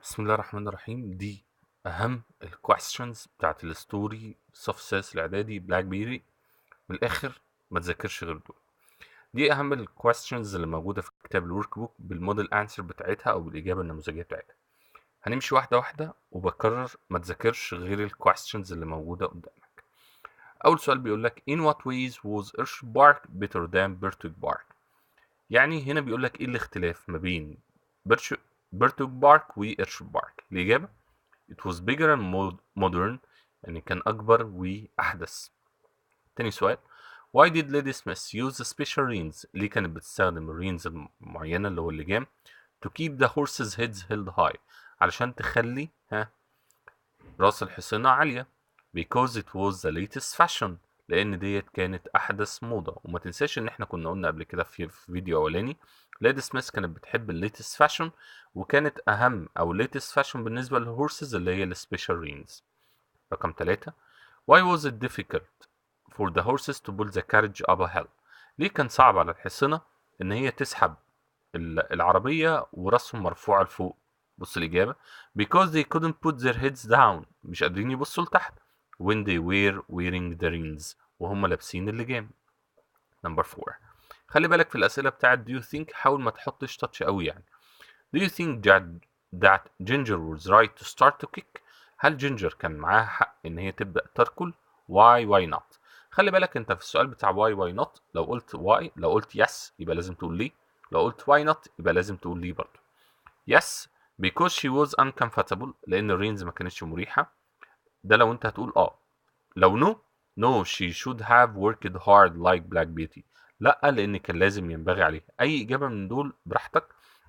بسم الله الرحمن الرحيم. دي اهم الكويستشنز بتاعت الستوري صف سادس الاعدادي بلاك بيري. من الاخر ما تذاكرش غير دول. دي اهم الكويستشنز اللي موجوده في كتاب الورك بوك بالموديل انسر بتاعتها او بالاجابه النموذجيه بتاعتها. هنمشي واحده واحده وبكرر ما تذاكرش غير الكويستشنز اللي موجوده قدامك. اول سؤال بيقول لك in what ways was Irsch bark better than Bertug bark؟ يعني هنا بيقول لك ايه الاختلاف ما بين بيرتوج بارك وإيرش بارك. الإجابة It was bigger and modern، يعني كان أكبر وأحدث. تاني سؤال Why did Lady Smith use the special reins؟ ليه كانت بتستخدم الرينز المعينة اللي هو اللجام to keep the horses heads held high؟ علشان تخلي راس الحصينة عالية. because it was the latest fashion، لأن ديت كانت أحدث موضة. وما تنساش إن إحنا كنا قلنا قبل كده في فيديو أولاني ليدي سميث كانت بتحب الليتست فاشن، وكانت أهم أو الليتست فاشن بالنسبة للهورسز اللي هي السبيشال رينز. رقم 3 Why was it difficult for the horses to pull the carriage up a hill؟ ليه كان صعب على الحصنة إن هي تسحب العربية وراسهم مرفوعة لفوق؟ بص الإجابة because they couldn't put their heads down، مش قادرين يبصوا لتحت when they were wearing the reins، وهم لابسين اللجام. نمبر 4 خلي بالك في الأسئلة بتاعت do you think حاول ما تحطش تاتش قوي يعني. do you think that Ginger was right to start to kick؟ هل جينجر كان معاها حق إن هي تبدأ تركل؟ why not؟ خلي بالك انت في السؤال بتاع why not لو قلت why، لو قلت yes يبقى لازم تقول ليه، لو قلت why not يبقى لازم تقول ليه برضه. yes because she was uncomfortable، لأن الرينز ما كانتش مريحة. ده لو انت هتقول لو no she should have worked hard like black beauty، لا لأن كان لازم ينبغي عليه. أي إجابة من دول براحتك،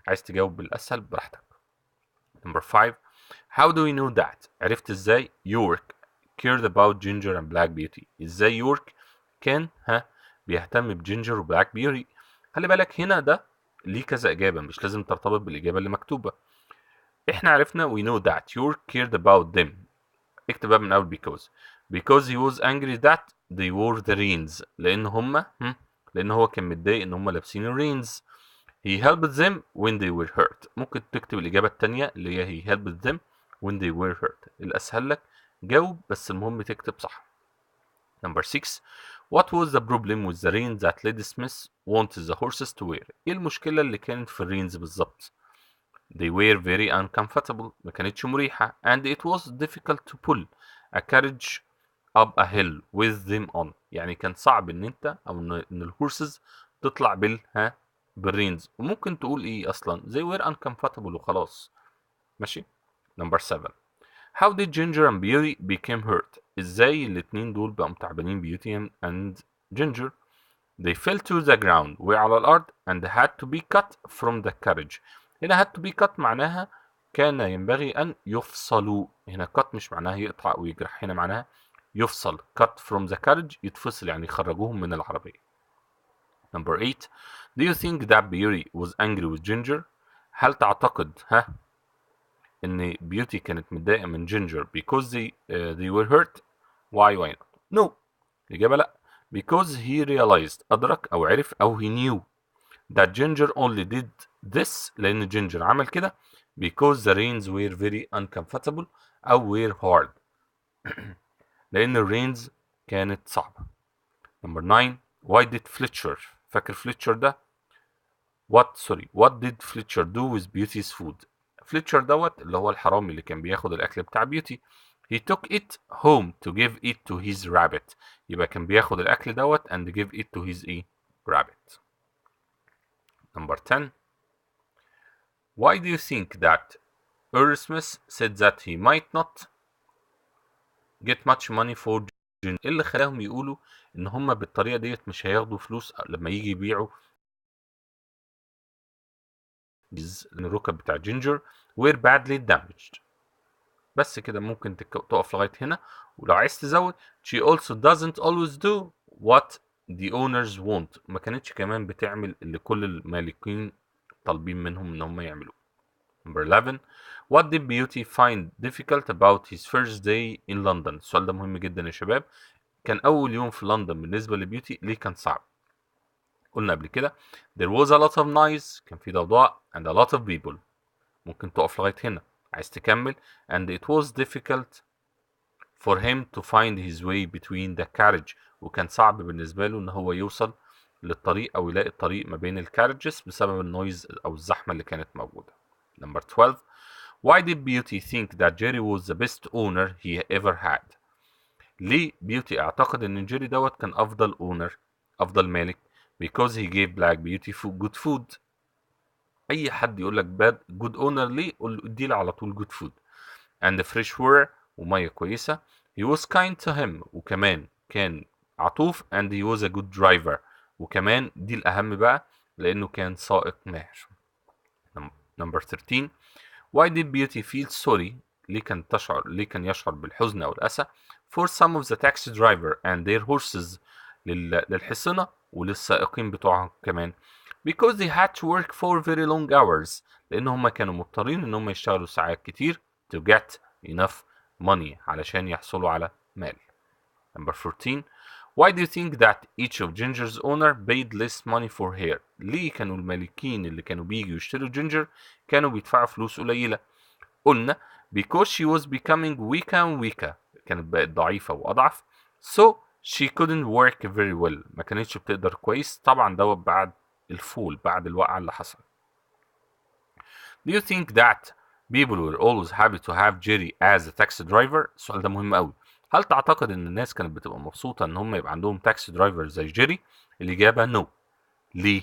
عايز تجاوب بالأسهل براحتك. Number 5 How do we know that؟ عرفت ازاي يورك cared about ginger and black beauty؟ ازاي يورك كان بيهتم بجينجر وبلاك بيوري؟ خلي بالك هنا ده ليه كذا إجابة، مش لازم ترتبط بالإجابة اللي مكتوبة. احنا عرفنا we know that York cared about them. اكتب بقى من أول because he was angry that they wore the reins، لأن هو كان متضايق إن هما لابسين الرينز. he helped them when they were hurt. ممكن تكتب الإجابة التانية اللي هي he helped them when they were hurt. الأسهل لك جاوب، بس المهم تكتب صح. Number 6 What was the problem with the reins that Lady Smith wanted the horses to wear؟ ايه المشكلة اللي كانت في الرينز بالظبط؟ They were very uncomfortable، ما كانتش مريحة. and it was difficult to pull a carriage up a hill with them on، يعني كان صعب ان انت او ان الهورسز تطلع بالرينز. وممكن تقول ايه اصلا they were uncomfortable وخلاص. ماشي. Number 7 How did Ginger and Beauty became hurt؟ ازاي الاتنين دول بقوا تعبانين Beauty and Ginger؟ They fell to the ground، وقعوا على الأرض and had to be cut from the carriage. هنا had to be cut معناها كان ينبغي أن يفصلوا. هنا cut مش معناها يقطع أو يجرح، هنا معناها يفصل. cut from the carriage يتفصل، يعني يخرجوهم من العربية. Number 8 Do you think that Beauty was angry with Ginger؟ هل تعتقد إن بيوتي كانت متضايقة من جينجر because they were hurt؟ why not؟ no. الإجابة لأ. because he realized، أدرك أو عرف أو he knew that Ginger only did this، لأن جينجر عمل كده because the reins were very uncomfortable أو were hard، لأن الرينز كانت صعبة. Number 9 Why did Fletcher، فاكر فليتشر ده؟ what did Fletcher do with Beauty's food؟ فليتشر دوت اللي هو الحرامي اللي كان بياخد الأكل بتاع بيوتي. he took it home to give it to his rabbit، يبقى كان بياخد الأكل دوت and give it to his rabbit. Number 10 Why do you think that Erasmus said that he might not get much money for Ginger؟ ايه اللي خلاهم يقولوا ان هم بالطريقة ديت مش هياخدوا فلوس لما يجي يبيعوا الركب بتاع جينجر were badly damaged؟ بس كده ممكن تقف لغاية هنا. ولو عايز تزود she also doesn't always do what the owners want، ما كانتش كمان بتعمل اللي كل المالكين طالبين منهم ان هم يعملوه. Number 11 What did Beauty find difficult about his first day in London؟ السؤال ده مهم جدا يا شباب. كان أول يوم في لندن بالنسبة لبيوتي ليه كان صعب؟ قلنا قبل كده there was a lot of noise، كان في ضوضاء and a lot of people. ممكن تقف لغاية هنا. عايز تكمل. and it was difficult for him to find his way between the carriage. وكان صعب بالنسبة له ان هو يوصل للطريق او يلاقي الطريق ما بين الكارجز بسبب النويز او الزحمة اللي كانت موجودة. Number 12. Why did Beauty think that Jerry was the best owner he ever had? ليه بيوتي اعتقد ان جيري دوت كان افضل اونر، افضل مالك؟ because he gave Black Beauty good food. اي حد يقول لك bad good owner ليه؟ قول له اديله على طول good food. and fresh water، وميه كويسه. he was kind to him، وكمان كان عطوف. and he was a good driver، وكمان دي الاهم بقى لانه كان سائق ماهر. Number 13. Why did Beauty feel sorry؟ ليه كان يشعر بالحزن او الاسى for some of the taxi driver and their horses، للحصنة وللسائقين بتوعهم كمان. because they had to work for very long hours، لان هم كانوا مضطرين ان هم يشتغلوا ساعات كتير to get enough money، علشان يحصلوا على مال. Number 14. Why do you think that each of Ginger's owner paid less money for her؟ ليه كانوا المالكين اللي كانوا بيجوا يشتروا جينجر كانوا بيدفعوا فلوس قليلة؟ قلنا because she was becoming weaker and weaker، كانت بقت ضعيفة وأضعف. so she couldn't work very well، ما كانتش بتقدر كويس. طبعا دوت بعد الفول، بعد الوقعة اللي حصل. Do you think that people were always happy to have Jerry as a taxi driver؟ السؤال ده مهم قوي. هل تعتقد ان الناس كانت بتبقى مبسوطة ان هم يبقى عندهم تاكسي درايفر زي جيري؟ الإجابة no. ليه؟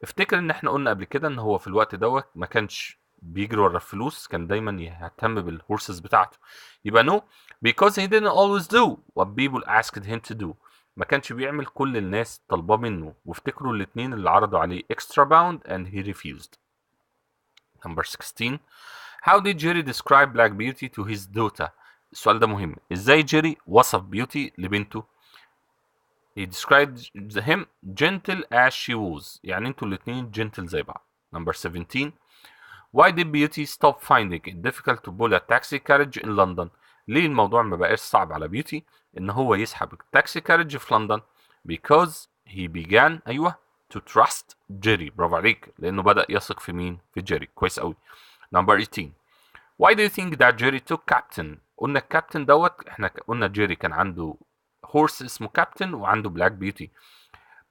افتكر ان احنا قلنا قبل كده ان هو في الوقت دوت ما كانش بيجري ورا الفلوس، كان دايما يهتم بالهورسز بتاعته. يبقى no because he didn't always do what people asked him to do، ما كانش بيعمل كل الناس طالباه منه. وافتكروا الاتنين اللي عرضوا عليه extra bound and he refused. Number 16. How did Jerry describe Black Beauty to his daughter؟ السؤال ده مهم. ازاي جيري وصف بيوتي لبنته؟ He described him gentle as she was، يعني انتوا الاتنين gentle زي بعض. Number 17. Why did Beauty stop finding it difficult to pull a taxi carriage in London؟ ليه الموضوع ما بقاش صعب على بيوتي ان هو يسحب التاكسي كاريج في لندن؟ because he began to trust Jerry. برافو عليك، لانه بدأ يثق في مين؟ في جيري. كويس قوي. Number 18. Why do you think that Jerry took Captain؟ قلنا الكابتن دوت، احنا قلنا جيري كان عنده هورس اسمه كابتن وعنده بلاك بيوتي.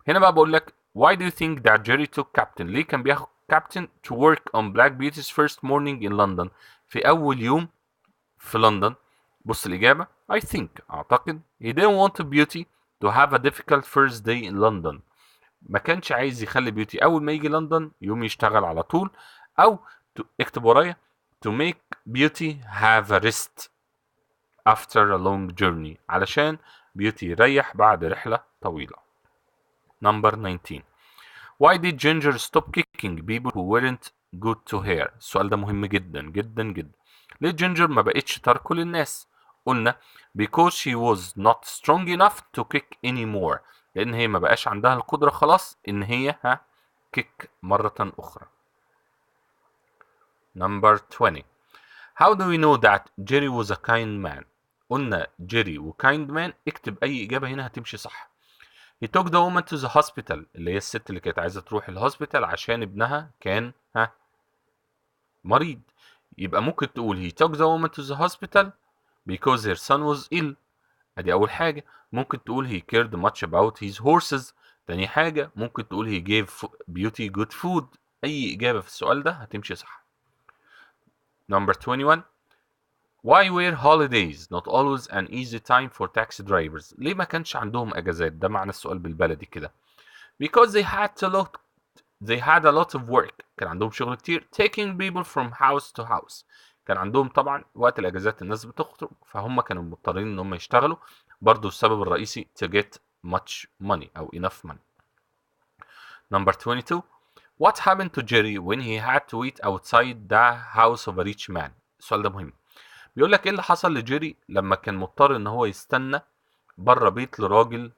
هنا بقى بقول لك why do you think that Jerry took Captain؟ ليه كان بياخد كابتن to work on Black Beauty's first morning in London؟ في أول يوم في لندن. بص الإجابة I think، أعتقد he didn't want Beauty to have a difficult first day in London. ما كانش عايز يخلي بيوتي أول ما يجي لندن يوم يشتغل على طول، أو اكتب ورايا to make Beauty have a rest after a long journey، علشان بيوتي يريح بعد رحلة طويلة. Number 19. Why did Ginger stop kicking people who weren't good to her؟ السؤال ده مهم جدا جدا جدا. ليه جينجر ما بقتش تركل الناس؟ قلنا because she was not strong enough to kick anymore، لأن هي ما بقاش عندها القدرة خلاص إن هي kick مرة أخرى. Number 20. How do we know that Jerry was a kind man؟ قلنا جيري وكايند مان، اكتب أي إجابة هنا هتمشي صح. He took the woman to the hospital، اللي هي الست اللي كانت عايزة تروح الهوسبيتال عشان ابنها كان مريض. يبقى ممكن تقول he took the woman to the hospital because her son was ill. ادي اول حاجة. ممكن تقول he cared much about his horses. تاني حاجة ممكن تقول he gave Beauty good food. اي اجابة في السؤال ده هتمشي صح. Number 21. Why were holidays not always an easy time for taxi drivers؟ ليه ما كانش عندهم اجازات؟ ده معنى السؤال بالبلدي كده. Because they had a lot of work، كان عندهم شغل كتير. taking people from house to house، كان عندهم طبعا وقت الاجازات الناس بتخرج، فهم كانوا مضطرين ان هم يشتغلوا. برضو السبب الرئيسي to get much money او enough money. Number 22. What happened to Jerry when he had to wait outside the house of a rich man؟ السؤال ده مهم. بيقول لك ايه اللي حصل لجيري لما كان مضطر ان هو يستنى بره بيت لراجل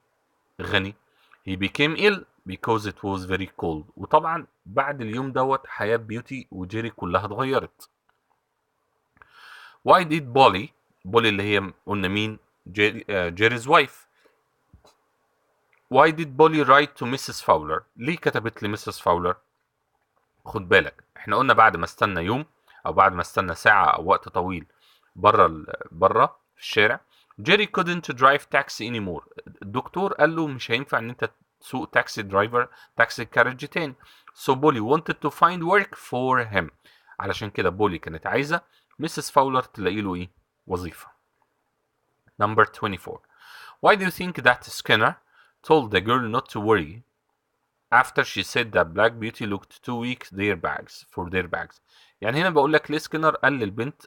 غني. he became ill because it was very cold. وطبعا بعد اليوم دوت حياة بيوتي وجيري كلها اتغيرت. why did بولي اللي هي قلنا مين؟ جيري's wife. why did بولي write to Mrs. Fowler؟ ليه كتبت لمسز فاولر؟ خد بالك احنا قلنا بعد ما استنى يوم او بعد ما استنى ساعه او وقت طويل بره في الشارع. جيري couldn't drive taxi anymore. الدكتور قال له مش هينفع ان انت تسوق تاكسي كارج تاني. So بولي wanted to find work for him. علشان كده بولي كانت عايزه ميسيس فاولر تلاقي له ايه؟ وظيفه. Number 24. Why do you think that Skinner told the girl not to worry after she said that Black Beauty looked too weak for their bags؟ يعني هنا بقول لك ليه سكينر قال للبنت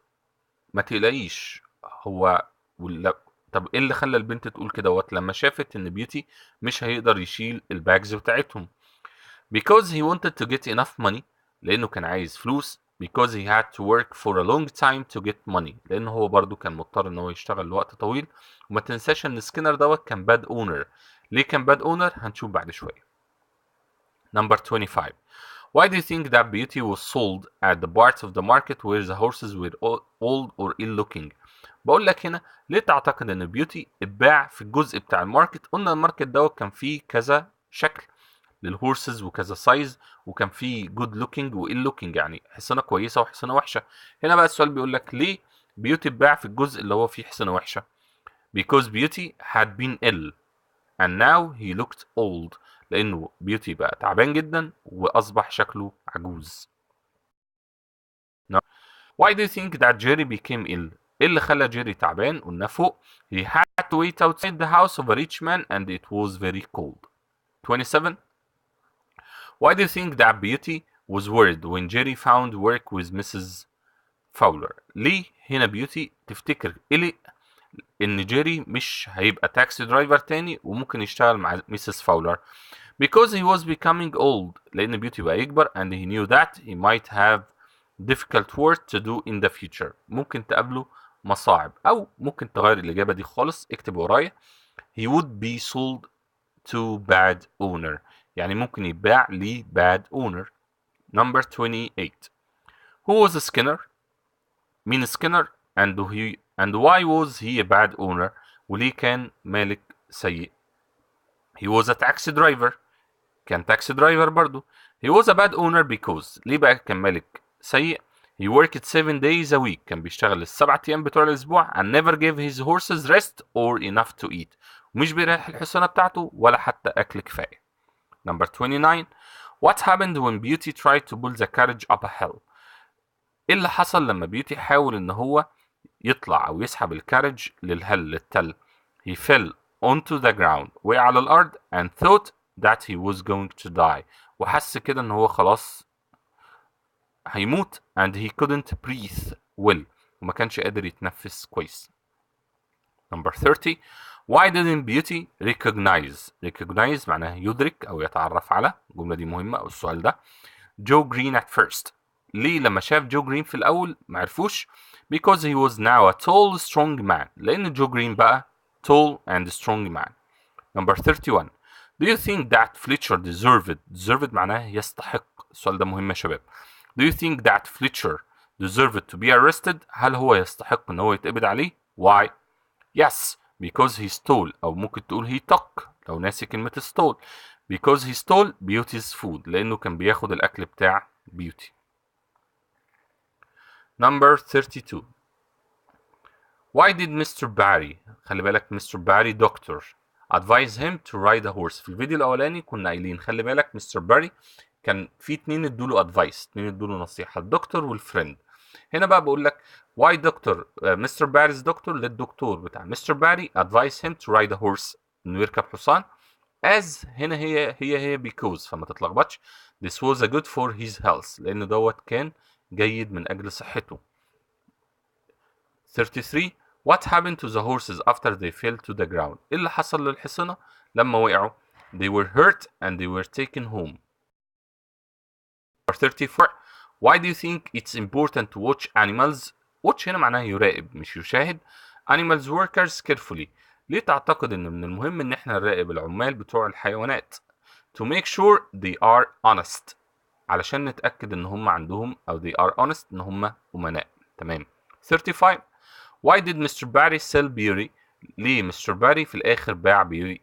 ما تقلقيش. هو ولا طب ايه اللي خلى البنت تقول كده لما شافت ان بيوتي مش هيقدر يشيل الباجز بتاعتهم؟ because he wanted to get enough money. لانه كان عايز فلوس. because he had to work for a long time to get money. لانه هو برضو كان مضطر ان هو يشتغل لوقت طويل. وما تنساش ان سكينر كان bad owner. ليه كان bad owner؟ هنشوف بعد شوية. Number 25. Why do you think that Beauty was sold at the parts of the market where the horses were old or ill looking؟ بقول لك هنا ليه تعتقد ان بيوتي اتباع في الجزء بتاع الماركت؟ قلنا الماركت كان فيه كذا شكل للهورسز وكذا سايز، وكان فيه جود لوكينج وايل لوكينج، يعني حصانه كويسه وحصانه وحشه. هنا بقى السؤال بيقول لك ليه بيوتي اتباع في الجزء اللي هو فيه حصانه وحشه؟ because beauty had been ill and now he looked old. لانه بيوتي بقى تعبان جدا واصبح شكله عجوز. Why do you think that Jerry became ill؟ ايه اللي خلى جيري تعبان؟ قلنا فوق. He had to wait outside the house of a rich man and it was very cold. 27. Why do you think that Beauty was worried when Jerry found work with Mrs. Fowler؟ ليه هنا بيوتي تفتكر قلق ان جيري مش هيبقى تاكسي درايفر تاني وممكن يشتغل مع ميسيس فاولر؟ because he was becoming old. لان بيوتي بقى يكبر and he knew that he might have difficult work to do in the future. ممكن تقابله مصاعب، او ممكن تغير الاجابه دي خالص. اكتب ورايا. he would be sold to bad owner. يعني ممكن يتباع ل bad owner. Number 28. Who was Skinner؟ مين سكينر؟ and why was he a bad owner؟ وليه كان مالك سيء؟ he was a taxi driver. كان تاكسي درايفر برضو. he was a bad owner because ليه بقى كان مالك سيء؟ he worked 7 days a week. كان بيشتغل ال7 ايام بتوع الاسبوع and never gave his horses rest or enough to eat. ومش بيريح الحصانه بتاعته ولا حتى اكل كفايه. Number 29. What happened when Beauty tried to pull the carriage up a hill؟ ايه اللي حصل لما بيوتي حاول ان هو يطلع او يسحب الكارج للتل؟ he fell onto the ground. وقع على الارض and thought that he was going to die. وحس كده ان هو خلاص هيموت and he couldn't breathe well. وما كانش قادر يتنفس كويس. Number 30. Why didn't Beauty recognize معناها يدرك او يتعرف على. الجملة دي مهمة او السؤال ده. جو جرين at first. ليه لما شاف جو جرين في الاول معرفوش؟ because he was now a tall strong man. لان جو جرين بقى tall and strong man. Number 31. Do you think that Fletcher deserved معناها يستحق. السؤال ده مهم يا شباب. Do you think that Fletcher deserved to be arrested؟ هل هو يستحق ان هو يتقبض عليه؟ Why؟ Yes, because he stole. او ممكن تقول he took لو ناسي كلمة stole. because he stole Beauty's food. لانه كان بياخد الاكل بتاع Beauty. Number 32. Why did Mr. Barry خلي بالك Mr. Barry doctor advise him to ride a horse؟ في الفيديو الاولاني كنا قايلين خلي بالك Mr. Barry كان في اتنين ادوله ادفايس، اتنين ادوله نصيحه، الدكتور والفريند. هنا بقى بقول لك واي دكتور مستر باري's دكتور للدكتور بتاع مستر باري advise him to ride a horse انه يركب حصان. as هنا هي because فما تتلخبطش. this was a good for his health لان كان جيد من اجل صحته. 33. What happened to the horses after they fell to the ground؟ ايه اللي حصل للحصنة لما وقعوا؟ they were hurt and they were taken home. 34. Why do you think it's important to watch animals؟ watch هنا معناها يراقب مش يشاهد. animals workers carefully. ليه تعتقد ان من المهم ان احنا نراقب العمال بتوع الحيوانات؟ to make sure they are honest. علشان نتأكد ان هم عندهم او they are honest ان هم امناء. تمام. 35. Why did Mr. Barry sell Beauty؟ ليه مستر باري في الاخر باع بيوري؟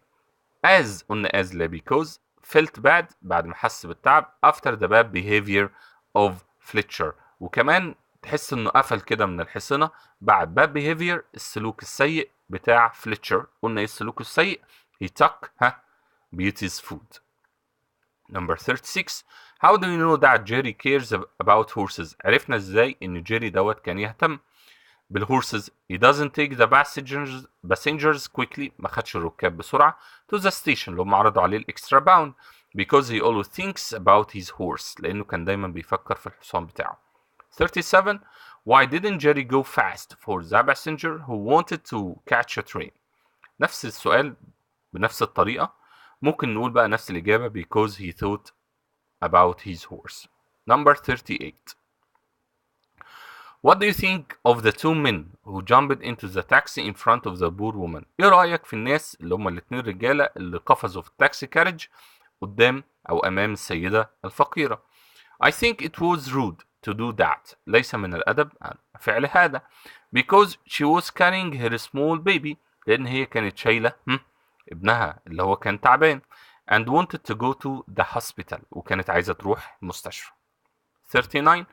as قلنا as لا because felt bad بعد ما حس بالتعب after the bad behavior of Fletcher. وكمان تحس انه قفل كده من الحصنة بعد bad behavior السلوك السيء بتاع فليتشر. قلنا ايه السلوك السيء؟ he took beauty's food. Number 36. How do you know that Jerry cares about horses? عرفنا ازاي ان جيري دوت كان يهتم بالهورسز. he doesn't take the passengers quickly ما خدش الركاب بسرعة to the station اللي هم عرضوا عليه الاكسترا باوند because he always thinks about his horse لانه كان دايما بيفكر في الحصان بتاعه. 37. Why didn't Jerry go fast for the passenger who wanted to catch a train? نفس السؤال بنفس الطريقة، ممكن نقول بقى نفس الإجابة because he thought about his horse. Number 38. What do you think of the two men who jumped into the taxi in front of the poor woman? ايه رأيك في الناس اللي هم الاتنين رجالة اللي قفزوا في التاكسي كارج قدام أو أمام السيدة الفقيرة؟ I think it was rude to do that. ليس من الأدب فعل هذا because she was carrying her small baby لأن هي كانت شايلة ابنها اللي هو كان تعبان and wanted to go to the hospital وكانت عايزة تروح مستشفى. 39.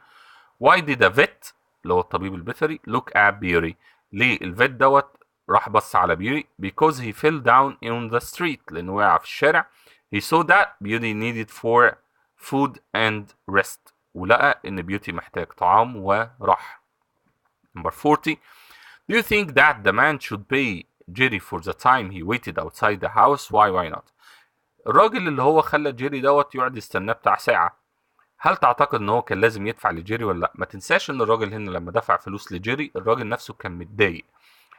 Why did a vet اللي هو الطبيب البيطري look at Beauty؟ ليه الفيت دوت راح بص على بيوري؟ because he fell down in the street لأنه وقع في الشارع. he saw that Beauty needed for food and rest ولقى إن بيوتي محتاج طعام وراحة. Number 40. Do you think that the man should pay Jerry for the time he waited outside the house? Why not? الراجل اللي هو خلى جيري دوت يقعد يستناه بتاع ساعة، هل تعتقد ان هو كان لازم يدفع لجيري ولا لا؟ ما تنساش ان الراجل هنا لما دفع فلوس لجيري الراجل نفسه كان متضايق.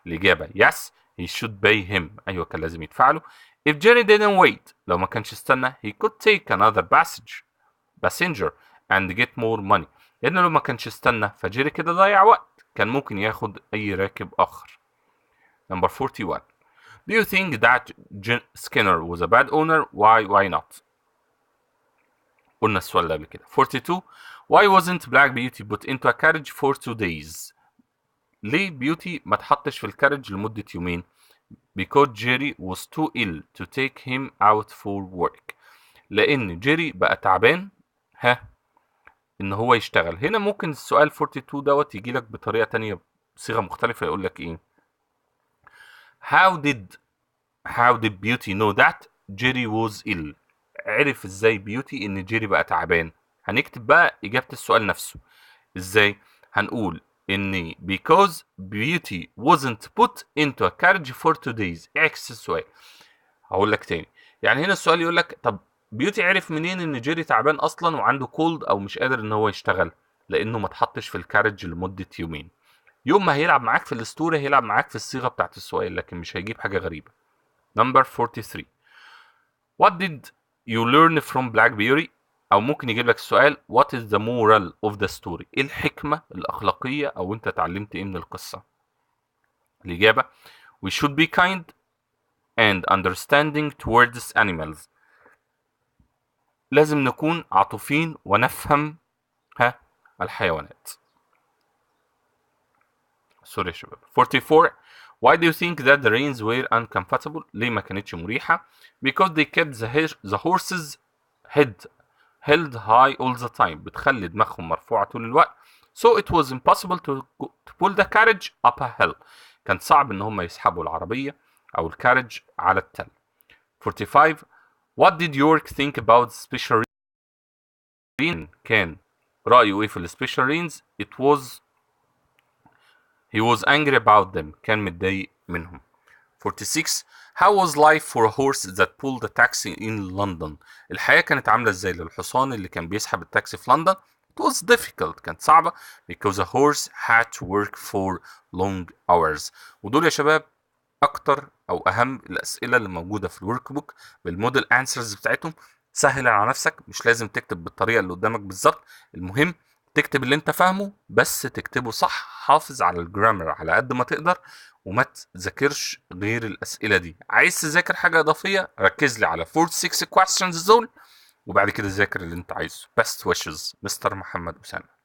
الإجابة yes he should pay him. أيوة كان لازم يدفع له. If Jerry didn't wait لو ما كانش استنى he could take another passenger and get more money. لأنه لو ما كانش استنى فجيري كده ضيع وقت، كان ممكن ياخد أي راكب آخر. Number 41. Do you think that Skinner was a bad owner? Why not? قلنا السؤال ده قبل كده. 42. Why wasn't Black Beauty put into a carriage for 2 days? ليه بيوتي ما اتحطش في الكارج لمدة يومين؟ Because Jerry was too ill to take him out for work. لأن جيري بقى تعبان إن هو يشتغل. هنا ممكن السؤال 42 دوت يجي لك بطريقة تانية بصيغة مختلفة، يقول لك إيه؟ How did Beauty know that Jerry was ill؟ عرف ازاي بيوتي ان جيري بقى تعبان؟ هنكتب بقى اجابة السؤال نفسه. ازاي؟ هنقول ان because Beauty wasn't put into a carriage for 2 days. اعكس السؤال. هقول لك تاني. يعني هنا السؤال يقول لك طب بيوتي عرف منين ان جيري تعبان اصلا وعنده كولد او مش قادر ان هو يشتغل؟ لانه ما اتحطش في الكارج لمدة يومين. يوم ما هيلعب معاك في الستوري هيلعب معاك في الصيغة بتاعت السؤال، لكن مش هيجيب حاجة غريبة. Number 43. What did you learn from Black Beauty؟ أو ممكن يجيب لك السؤال What is the moral of the story؟ إيه الحكمة الأخلاقية أو أنت اتعلمت إيه من القصة؟ الإجابة We should be kind and understanding towards animals. لازم نكون عاطفين ونفهم الحيوانات. سوري يا شباب. 44. Why do you think that the reins were uncomfortable؟ ليه ما كانتش مريحة؟ Because they kept the horses held high all the time. بتخلي دماغهم مرفوعة طول الوقت. So it was impossible to pull the carriage up a hill. كان صعب ان هم يسحبوا العربية او الكارج على التل. 45. What did York think about special reins؟ كان رأيه ايه في السبيشال رينز؟ He was angry about them. كان متضايق منهم. 46. How was life for a horse that pulled a taxi in London؟ الحياة كانت عاملة ازاي للحصان اللي كان بيسحب التاكسي في لندن؟ It was difficult. كانت صعبة because a horse had to work for long hours. ودول يا شباب أكتر أو أهم الأسئلة اللي موجودة في الورك بوك بالموديل أنسرز بتاعتهم. سهل على نفسك، مش لازم تكتب بالطريقة اللي قدامك بالظبط، المهم تكتب اللي انت فاهمه بس تكتبه صح. حافظ على الجرامر على قد ما تقدر وما تذاكرش غير الأسئلة دي. عايز تذاكر حاجة إضافية ركز لي على 46 questions دول وبعد كده ذاكر اللي انت عايزه. best wishes مستر محمد أسامة.